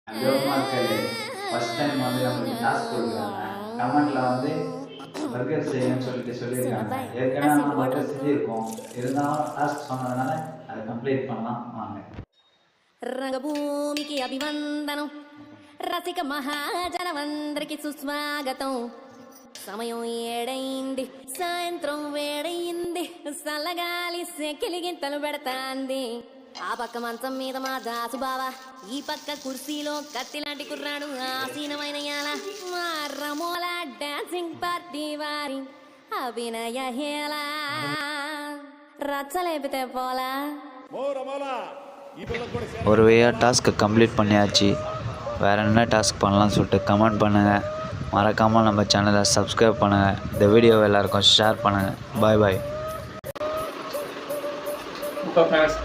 அலோமா மக்களே, first time வந்து நம்மளுக்கு டாஸ்க் கொடுக்குறாங்க. கமெண்ட்ல வந்து பர்கர் செய்யணும்னு சொல்லியிருக்காங்க. ஏற்கனவே நம்ம பர்கர் செஞ்சுருக்கோம். இருந்தாலும் டாஸ்க் சொன்னதுனால அதை கம்ப்ளீட் பண்ணலாம் வாங்க. రంగభూమికి అభివందనం రసిక మహాజనమందరికి సుస్వాగతం సమయం ఏడైంది సాయంత్రం వేడయింది చల్లగాలి సెకిలిగింతలు పెడతాంది ఆ పక్క మంచం మీద మా దాసు బావ ఈ పక్క కుర్సీలో కత్తిలాంటి కుర్రాడు ఆసీనమైన యాల మా రమోల డాన్సింగ్ పార్టీ వారి అభినయ హేళ రచ్చలేపితే పోలా ஒரு வழியாக டாஸ்க்கை கம்ப்ளீட் பண்ணியாச்சு. வேறு என்ன டாஸ்க் பண்ணலாம்னு சொல்லிட்டு கமெண்ட் பண்ணுங்கள். மறக்காமல் நம்ம சேனலை சப்ஸ்கிரைப் பண்ணுங்கள். இந்த வீடியோவை எல்லாருக்கும் ஷேர் பண்ணுங்கள். பாய் பாய். Super fast.